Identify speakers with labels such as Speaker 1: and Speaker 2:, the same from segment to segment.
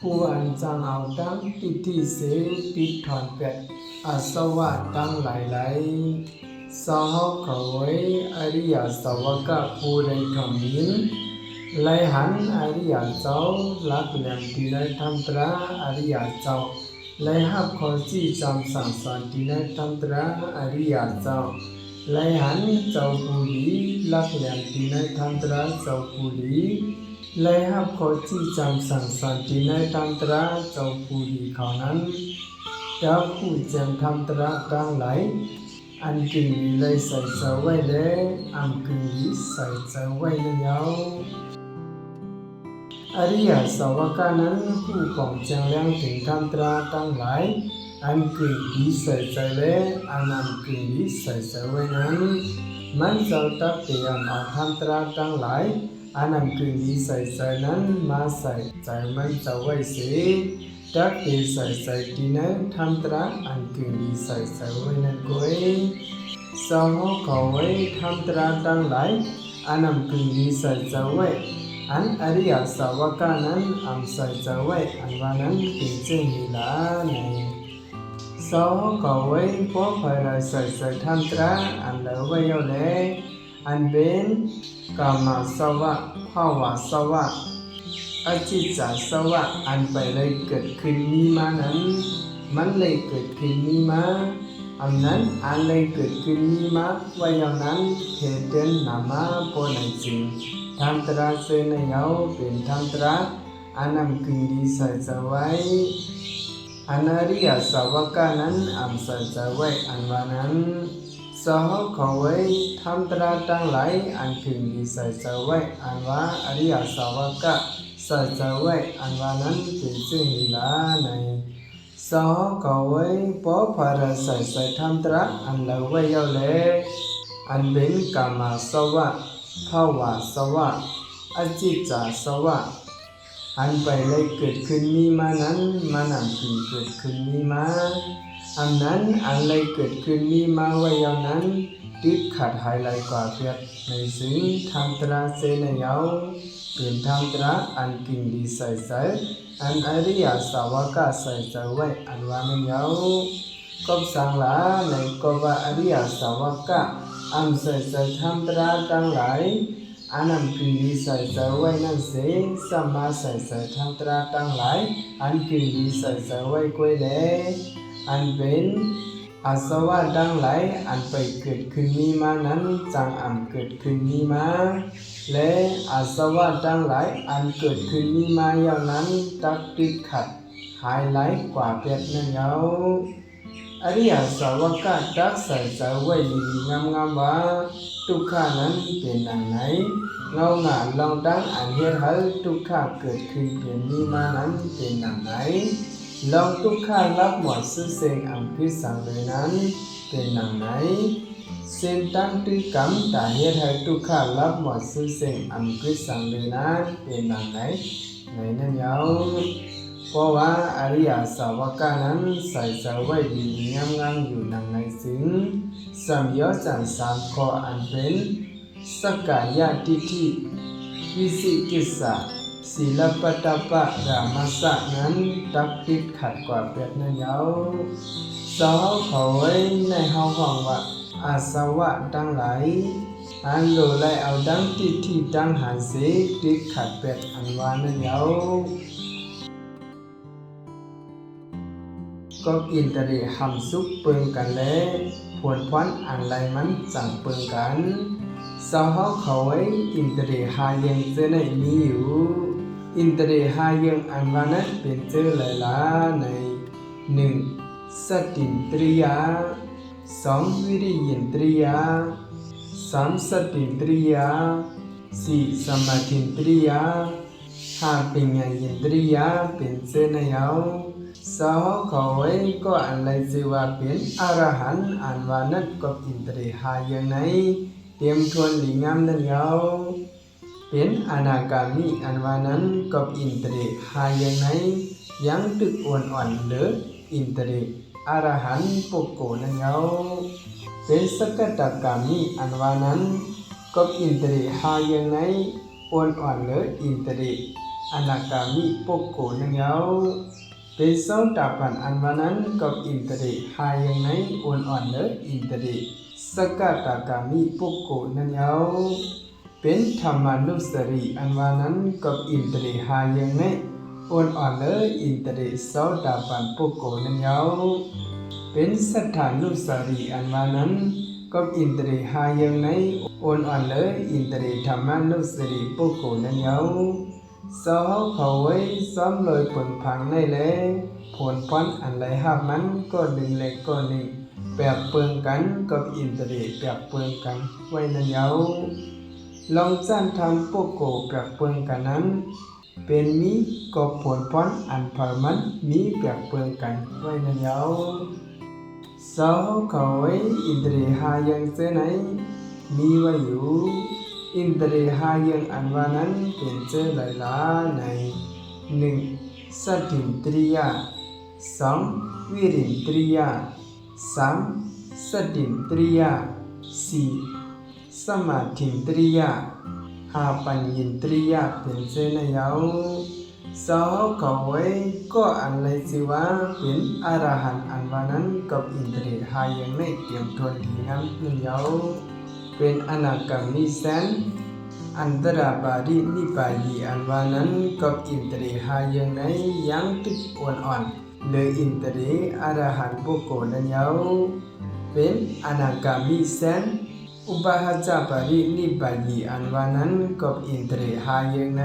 Speaker 1: ผู้อันจังเอาตั้งปิติเสปิดถอนเป็ดอาสวะตั้งหลายหลายสาวเขาไว้อริยสาวกผู้ใดทำยินไลหันอริยเจ้าลักแหลมที่ได้ทำตราอริยเจ้าไลหับขอจีจำสั่งสอนที่ได้ทำตราอริยเจ้าไลหันเจ้าผู้ดีลักแหลมที่ได้ทำตราเจ้าผู้ดีไลหับขอจีจำสั่งสอนที่ได้ทำตราเจ้าผู้ดีเขานั้นเจ้าผู้แจ้งทำตราตั้งหลายอันกึ่งมีเลยใส่เจ้าไว้เลยอันกึ่งมีใส่เจ้าไว้เลยเยาอริยสาวกนั้นผู้ของแจ้งแรงถึงธรรมตราตั้งหลายอันกึ่งมีใส่ใจเลยอันกึ่งมีใส่ใจไว้นั้นมันจะตักเตียมเอาธรรมตราตั้งหลายอันกึ่งมีใส่ใจนั้นมาใส่ใจมันจะไว้เสียตักเตียใส่ใจที่นั้นธรรมตราอันกึ่งมีใส่ใจไว้นั้นก็เองสาวกเขาไว้ธรรมตราตั้งหลายอันกึ่งมีใส่ใจไว้อันอริยสาวกนั้นอันใส่ใจไว้อันว่านั้นเป็นเจ้ามีลาในสาวกเขาไว้พอพายใส่ใจธรรมตราอันเลวไว้ยาวเลยอันเป็นกามสวะภาวะสวะอจิตจสวะอันไปเลยเกิดขึ้นมีมานั้นมันเลยเกิดขึ้นมีมาอันนั้นอันเลยเกิดขึ้นมีมาไว้ยาวนั้นเหตุเดินนามาปนจริงธรรมตราเสนยาวเป็นธรรมตราอันกึ่งดีใส่ใจไว้อันอริยสาวกนั้นอันใส่ใจไว้อันว่านั้นสาวกเขาไว้ธรรมตราตั้งหลายอันกึ่งดีใส่ใจไว้อันว่าอริยสาวกใส่ใจไว้อันว่านั้นเป็นสิ่งลีลาในสาวกเขาไว้พอพาราใส่ธรรมตราอันเลวไว้ยาวเลยอันเป็นกามสวะภาวะสวะอจิตจสวะอันไปเลยเกิดขึ้นมีมานั้นมันกึ่งเกิดขึ้นมีมาอันนั้นอันเลยเกิดขึ้นมีมาไว้ยาวนั้นติดขัดหายไหลกว่าเพียรในสิ่งธรรมตราเสนยาวเป็นธรรมตราอันกึ่งดีใส่ใจอันอริยสาวกใส่ใจไว้อันว่าไม่ยาวก็สังลาในก็ว่าอริยสาวกอันใส่ใจธรรมตราตั้งหลายอันกึ่งดีใส่ใจไว้นั่นเสียสัมมาใส่ใจธรรมตราตั้งหลายอันกึ่งดีใส่ใจไว้กวยเลยอันเป็นอาสวะดังหลายอันไปเกิดขึ้นมีมานั้นจังอันเกิดขึ้นมีมาและอาสวะดังหลายอันเกิดขึ้นมีมาอย่างนั้นตักติดขัดหายไหลกว่าเปียกนั่นเยาอริยสาวกตักใส่ใจไว้ดีงามๆว่าทุกขานั้นเป็นอย่างไหนเงาหงานลองดังอันเฮ็ดให้ทุกขาเกิดขึ้นเป็นมีมานั้นเป็นอย่างไหนลองทุกข้ารับหมดซึ่งเสียงอังพิสังเลยนั้นเป็นหนังไหนเส้นตั้งที่กำแต่เหตุให้ทุกข้ารับหมดซึ่งเสียงอังพิสังเลยนั้นเป็นหนังไหนในนั้นยาวเพราะว่าอริยสาวกนั้นใส่ใจไว้ดีงามๆอยู่หนังในสิ่งสัมยจันสามข้ออันเป็นสกายทิฏฐิวิสิกิสสะศีลปตปะรามัสสะนั้นตักติดขัดกว่าเปียกนั่นยาวสาวเขาไว้ในห้องว่าอาสวะดังหลายอันโลไลเอาดังติดที่ดังหันเสติดขัดเปียกอันวานั่นยาวก็อินตรีหำสุกเปิงกันแล้วผลพวันอันไรมันจังเปิงกันสาวเขาไว้อินตรีหายังเจอในมีอยู่อินตรีหายังอันว่านั้นเป็นเจอหลายล้าใน1. สตินตริยา 2. วิริยินตริยา 3. สตินตริยา 4. สมาธินตริยา 5. ปัญญายินตริยาเป็นเจอในยาวสาวเขาไว้ก็อันไรเจว่าเป็นอรหันต์อันว่านั้นก็อินตรีหายังไหนเตรียมทวนหลีงามนั่นยาวเป็นอนาคามีอันว่านั้นกับอินตรีหายังไงยังตึกอ่อนๆหรืออินตรีอรหันต์ปุกโกนั่นเยาเป็นสกตากามีอันว่านั้นกับอินตรีหายังไงอ่อนๆหรืออินตรีอ อนาคามิปุกโกนังเยาเป็นโซตาปันอันวานั้นกับอินทรีหายังไงอ่อนอ่อนเลยอินทรีสกัดตากามิปุกโกนังเยาเป็นธรรมานุสรีอันวานั้นกับอินทรีหายังไงอ่อนอ่อนเลยอินทรีโซตาปันปุกโกนังเยาเป็นสถานุสรีอันวานั้นกับอินทรีหายังไงอ่อนอ่อนเลยอินทรีธรรมานุสรีปุกโกนังเยาสาวเขาไว้ซ้อมเลยผลพังในแลผลพ้นอันไรห้ามันก็ดึงเล็กก็หนึ่งแปบเปิงกันกับอินทรีแปบเปิงกันไว้นั่นเยาลองจ้านทำพวกโกแปบเปิงกันนั้นเป็นมีก็ผลพ้นอันพามันมีแปบเปิงกันไว้นั่นเยาสาวเขาไว้อินทรีหายังเสไหนมีไว้อยู่อินทรีหายังอันว่านั้นเป็นเจอหลายล้าใน1. สัตถินตริยา 2. วิรินตริยา 3. สัตถินตริยา 4. สมาธินตริยา 5. ปัญญินตริยาเป็นเจอในเยาสาวเขาไว้ก็อันไรสิว่าเป็นอรหันต์อันว่านั้นกับอินทรีหายังไม่เตรียมทนดีนั้นนั่นเยาเป็นอนาคามิแสนอันตราบารินิปายีอันวานั้นกับอินทรีหายังไงยังติดอ่อนๆเลยอินทรีอรหันต์บุคคลนั้นเยาเป็นอนาคามิแสนอุปาหจาปารินิปายีอันวานั้นกับอินทรีหายังไง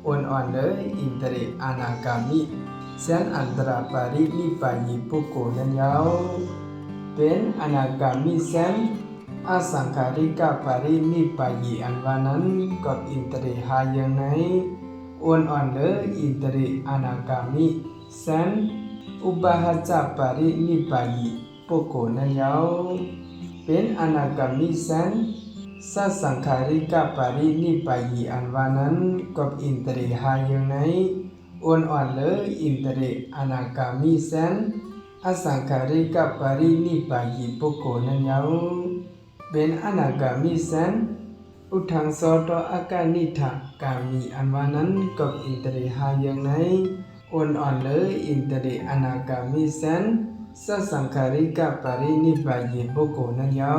Speaker 1: อ่อนๆเลยอินทรีอนาคามิแสนอันตราปารินิปายีบุคคลนั้นเยาเป็นอนาคามิแสนอสังขาริกาปารินิปายีอันวานั้นกับอินทรีหายังไงอ่อนๆเลยอินทรีอนาคามิแสนอุปาหจาปารินิปายีปุโกนันเยาเป็นอนาคามิแสนสังขาริกาปารินิปายีอันวานั้นกับอินทรีหายังไงอ่อนๆเลยอินทรีอนาคามิแสนอสังขาริกาปารินิปายีปุโกนันเยาเป็นอนาคามิแสนอุทังโสตอากานิทากามีอันวานั้นกับอินทรีหายังไงอ่อนๆเลยอินทรีอนาคามิแสนสังขาริกาปารินิปายีปุโกนันเยา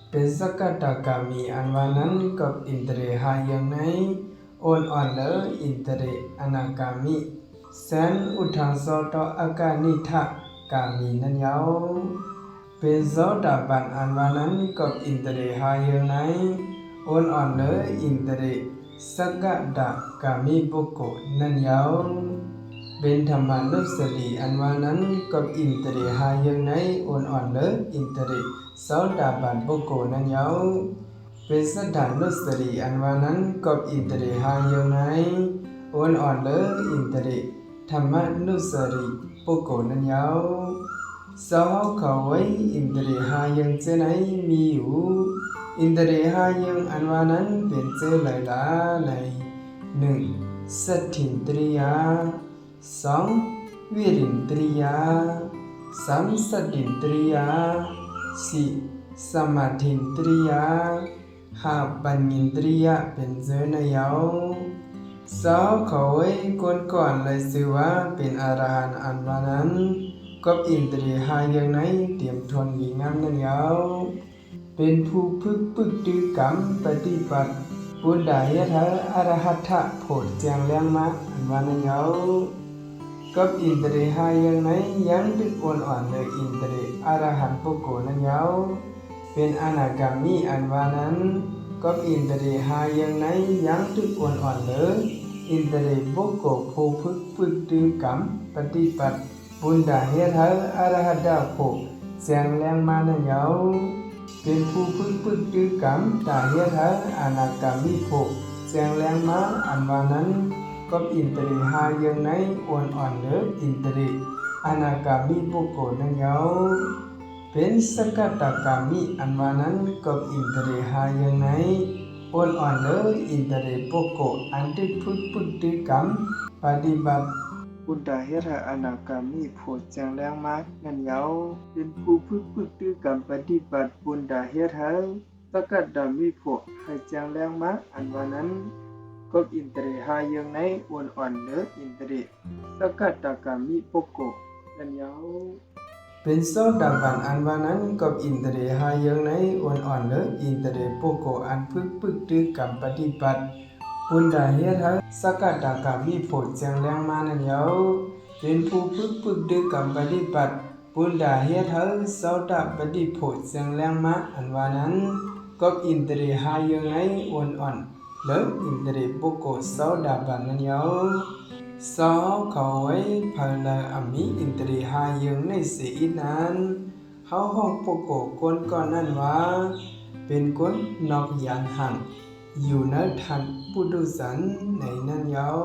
Speaker 1: เป็นสกัตกามีอันวานั้นกับอินทรีหายังไงอ่อนๆเลยอินทรีอนาคามิแสนอุทังโสตออากานิทากามีนันเยาเป็นโสดาบันอันวานั้นกับอินทรีหายังไงอ่อนๆเลยอินทรีสกัตกามีปุโกนันเยาเป็นธรรมานุสรีอันวานั้นกับอินทรีหายังไงอ่อนๆเลยอินทรีโสดาบันปุโกนันเยาเป็นสถานุสรีอันวานั้นกับอินทรีหายังไงอ่อนๆเลยอินทรีธรรมานุสรีปุโกนันเยาสาวเขาไว้อินทรีหายังเจไหนมีอยู่อินทรีหายังอันวานั้นเป็นเจหลายล้าใน1. สัตถินตริยา 2. วิรินตริยา 3. สัตถินตริยา 4. สมาธินตริยา 5. ปัญญินตริยาเป็นเจในเยาสาวเขาไว้ก่อนเลยชื่อว่าเป็นอรหันต์อันวานั้นกับอินทรีหายังไงเตรียมทนดีงามนั่นเยาเป็นผู้พึกตือกรรมปฏิบัติบุญดายะทะอรหัตถะโพธิแจงแรงมาอันวานันเยากับอินทรีหายังไงยังดึกอ่อนๆเลยอินทรีอรหันต์ปุโกนันเยาเป็นอนาคามีอันวานั้นกับอินทรีหายังไงยังดึกอ่อนๆเลยอินทรีปุโกผู้พึกตือกรรมปฏิบัติบุญดาเหตุอรหัตถะโพแสงแรงมานันเยาเป็นผู้พึกตือกรรมดาเหตุอนาคามิโพแสงแรงมาอันวานั้นกับอินทรีหายังไงอ่อนๆเลยอินทรีอนาคามิปุโกนันเยาเป็นสกัตกามิอันวานั้นกับอินทรีหายังไงอ่อนๆเลยอินทรีปุโกอันที่พึกตือกรรมปฏิบัติบุญดาเหตุอนาคามิโพธิ์แจงแรงมากนั่นเยาเป็นผู้พึกตือกรรมปฏิบัติบุญดาเหตุสกัดดามิโพธิ์ให้แจงแรงมากอันว่านั้น กบอินเตอร์หายังในวันอ่อนเนออินเตอร์สกัดตากามิโปโกนันยาวเป็นโซดาบันอันวานั้นกบอินเตอร์หายังในวันอ่อนเนออินเตอร์โปโกอันพึกตึกกรรมปฏิบัติปุนดาเฮียทะสกัดตากามิโพเจียงแรงมานันยาวเป็นผู้พึกตึกกรรมปฏิบัติปุนดาเฮียทะโซดาปฏิโพเจียงแรงมาอันวานั้นกบอินเตอร์หายังในวันอ่อนเลิกอินเตอร์โปโกโซดาบันนันยาวซอเขาไว้พาลาอามิอินเตอร์หายังในเสียนั้นเขาห้องโปโกคนก่อนนั้นว่าเป็นคนนอกยานหันอยู่ในทันปุถุสันในนั้นยาว